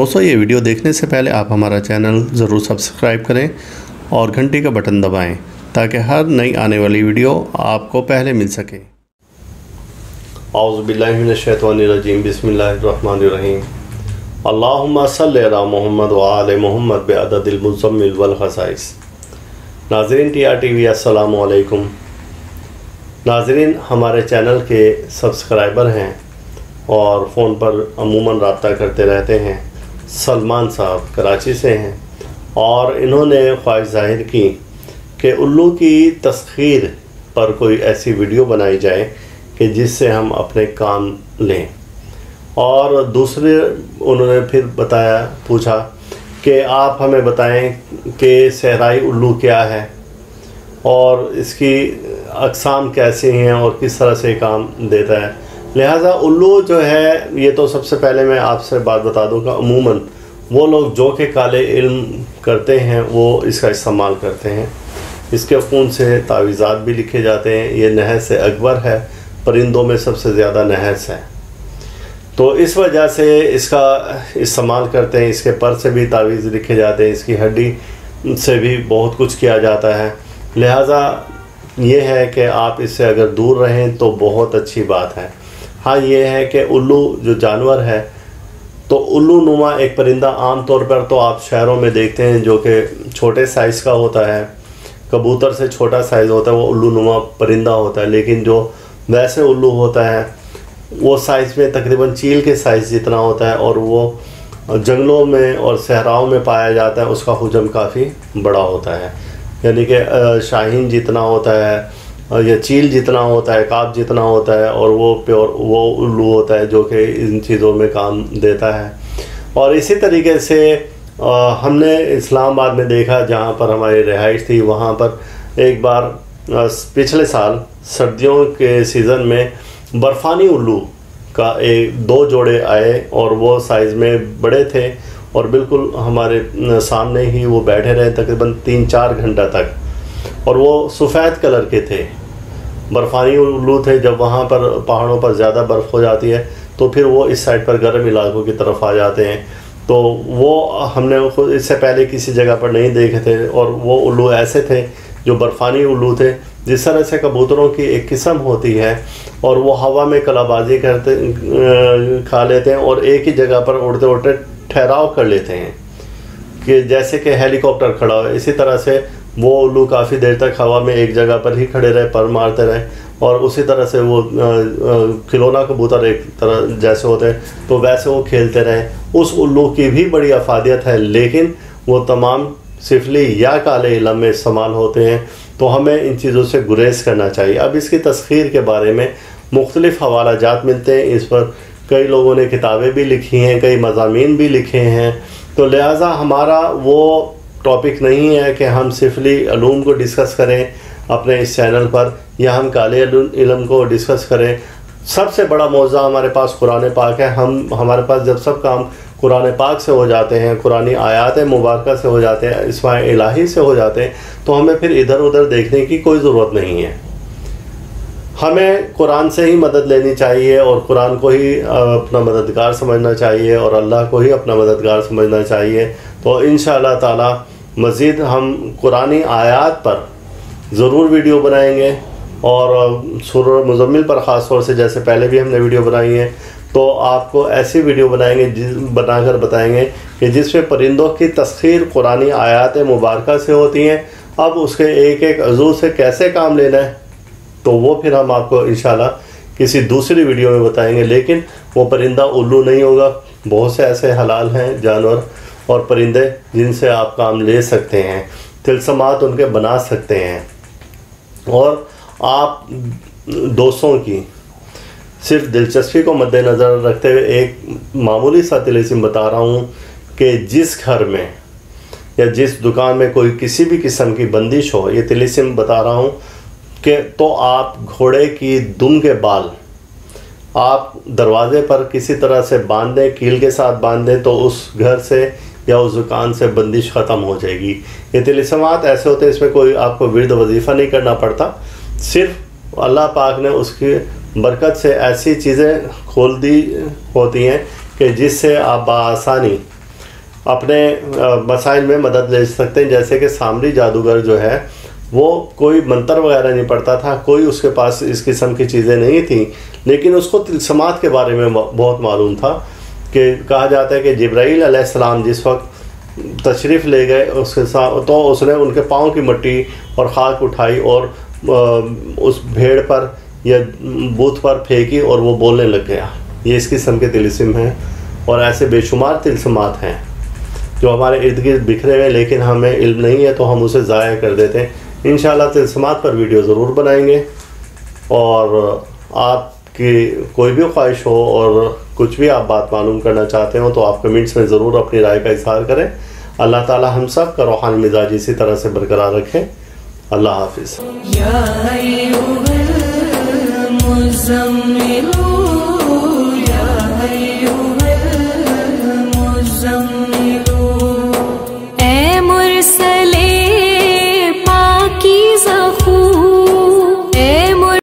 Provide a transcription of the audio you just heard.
दोस्तों ये वीडियो देखने से पहले आप हमारा चैनल ज़रूर सब्सक्राइब करें और घंटी का बटन दबाएं ताकि हर नई आने वाली वीडियो आपको पहले मिल सके। औज़ु बिल्लाहि मिनश शैतानिर रजीम, बिस्मिल्लाहिर रहमानिर रहीम। अल्लाहुम्मा सल्लि अला मुहम्मद व आले मुहम्मद बिअददिल मुज़म्मिल वल खसाइस। नाज़रीन TRTV अस्सलामु अलैकुम। नाज़रीन हमारे चैनल के सब्सक्राइबर हैं और फ़ोन पर अमूमन रब्ता करते रहते हैं। सलमान साहब कराची से हैं और इन्होंने ख्वाहिश ज़ाहिर की कि उल्लू की तस्खीर पर कोई ऐसी वीडियो बनाई जाए कि जिससे हम अपने काम लें। और दूसरे उन्होंने फिर पूछा कि आप हमें बताएं कि सहराई उल्लू क्या है और इसकी अक़साम कैसी हैं और किस तरह से काम देता है। लिहाजा उल्लू जो है, ये तो सबसे पहले मैं आपसे बात बता दूं कि अमूमन वो लोग जो कि काले इल्म करते हैं वो इसका इस्तेमाल करते हैं। इसके खून से तावीज़ात भी लिखे जाते हैं। ये नहस से अकबर है, परिंदों में सबसे ज़्यादा नहस है, तो इस वजह से इसका इस्तेमाल करते हैं। इसके पर से भी तावीज़ लिखे जाते हैं, इसकी हड्डी से भी बहुत कुछ किया जाता है। लिहाजा ये है कि आप इससे अगर दूर रहें तो बहुत अच्छी बात है। हाँ, ये है कि उल्लू जो जानवर है, तो उल्लू नुमा एक परिंदा आम तौर पर तो आप शहरों में देखते हैं जो कि छोटे साइज़ का होता है, कबूतर से छोटा साइज़ होता है, वो उल्लू नुमा परिंदा होता है। लेकिन जो वैसे उल्लू होता है वो साइज़ में तकरीबन चील के साइज़ जितना होता है और वो जंगलों में और सहराओं में पाया जाता है। उसका हुजम काफ़ी बड़ा होता है, यानी कि शाहीन जितना होता है या चील जितना होता है, काब जितना होता है, और वो प्योर वो उल्लू होता है जो कि इन चीज़ों में काम देता है। और इसी तरीके से हमने इस्लामाबाद में देखा, जहाँ पर हमारी रिहाइश थी, वहाँ पर एक बार पिछले साल सर्दियों के सीज़न में बर्फ़ानी उल्लू का दो जोड़े आए और वो साइज़ में बड़े थे और बिल्कुल हमारे सामने ही वो बैठे रहे तकरीबन 3-4 घंटा तक, और वो सफ़ेद कलर के थे, बर्फ़ानी उल्लू थे। जब वहाँ पर पहाड़ों पर ज़्यादा बर्फ़ हो जाती है तो फिर वो इस साइड पर गर्म इलाकों की तरफ आ जाते हैं। तो वो हमने खुद इससे पहले किसी जगह पर नहीं देखे थे, और वो उल्लू ऐसे थे जो बर्फ़ानी उल्लू थे। जिस तरह से कबूतरों की एक किस्म होती है और वो हवा में कलाबाजी करते खा लेते हैं और एक ही जगह पर उड़ते उड़ते ठहराव कर लेते हैं कि जैसे कि हेलीकॉप्टर खड़ा हो। इसी तरह से वो उल्लू काफ़ी देर तक हवा में एक जगह पर ही खड़े रहे, पर मारते रहे, और उसी तरह से वो खिलौना कबूतर एक तरह जैसे होते हैं तो वैसे वो खेलते रहे। उस उल्लू की भी बड़ी अफादियत है, लेकिन वो तमाम सिफली या काले इल्म में इस्तेमाल होते हैं, तो हमें इन चीज़ों से गुरेज करना चाहिए। अब इसकी तस्खीर के बारे में मुख्तलिफ़ हवाला जात मिलते हैं। इस पर कई लोगों ने किताबें भी लिखी हैं, कई मज़ामीन भी लिखे हैं। तो लिहाजा हमारा वो टॉपिक नहीं है कि हम सिफली इल्म को डिस्कस करें अपने इस चैनल पर, या हम काले इल्म को डिस्कस करें। सबसे बड़ा मौज़ा हमारे पास कुरान पाक है। हमारे पास जब सब काम कुरान पाक से हो जाते हैं, कुरानी आयात मुबारक से हो जाते हैं, इस्माए इलाही से हो जाते हैं, तो हमें फिर इधर उधर देखने की कोई ज़रूरत नहीं है। हमें कुरान से ही मदद लेनी चाहिए और कुरान को ही अपना मददगार समझना चाहिए और अल्लाह को ही अपना मददगार समझना चाहिए। तो इंशाअल्लाह ताला मज़ीद हम कुरानी आयात पर ज़रूर वीडियो बनाएंगे और सूरह मुज़म्मिल पर ख़ास तौर से, जैसे पहले भी हमने वीडियो बनाई है, तो आपको ऐसी वीडियो बनाकर बताएंगे कि जिसमें परिंदों की तस्खीर कुरानी आयात मुबारक से होती हैं। अब उसके एक एक अज़ू से कैसे काम लेना है तो वो फिर हम आपको इंशाल्लाह किसी दूसरी वीडियो में बताएंगे। लेकिन वो परिंदा उल्लू नहीं होगा। बहुत से ऐसे हलाल हैं जानवर और परिंदे जिनसे आप काम ले सकते हैं, तिलस्मात उनके बना सकते हैं। और आप दोस्तों की सिर्फ दिलचस्पी को मद्देनज़र रखते हुए एक मामूली सा तिलिस्म बता रहा हूँ कि जिस घर में या जिस दुकान में कोई किसी भी किस्म की बंदिश हो, ये तिलिस्म बता रहा हूँ कि तो आप घोड़े की दुम के बाल आप दरवाज़े पर किसी तरह से बांध दें, कील के साथ बांध दें, तो उस घर से या उस दुकान से बंदिश ख़त्म हो जाएगी। ये तिलिस्मात ऐसे होते हैं, इसमें कोई आपको विर्द वजीफ़ा नहीं करना पड़ता, सिर्फ अल्लाह पाक ने उसकी बरकत से ऐसी चीज़ें खोल दी होती हैं कि जिससे आप बआसानी اپنے مسائل میں مدد لے سکتے ہیں. جیسے کہ سامری جادوگر جو ہے وہ کوئی منتر وغیرہ نہیں پڑھتا تھا, کوئی اس کے پاس اس قسم کی چیزیں نہیں تھیں, لیکن اس کو طلسمات کے بارے میں بہت معلوم تھا. کہ کہا جاتا ہے کہ جبرائیل علیہ السلام جس وقت تشریف لے گئے اس کے ساتھ, تو اس نے ان کے پاؤں کی مٹی اور خاک اٹھائی اور اس بھیڑ پر یا بت پر پھینکی اور وہ بولنے لگ گیا. یہ اس قسم کے طلسم ہیں, اور ایسے بے شمار طلسمات ہیں جو ہمارے ارد گرد بکھرے ہوئے, لیکن ہمیں علم نہیں ہے تو ہم اسے ضائع کر دیتے ہیں. انشاءاللہ طلسمات پر ویڈیو ضرور بنائیں گے, اور آپ کی کوئی بھی خواہش ہو اور کچھ بھی آپ بات معلوم کرنا چاہتے ہو تو آپ کمنٹس میں ضرور اپنی رائے کا اظہار کریں. اللہ تعالی ہم سب کا روحانی مزاج اسی طرح سے برقرار رکھے. اللہ حافظ. اے مرسل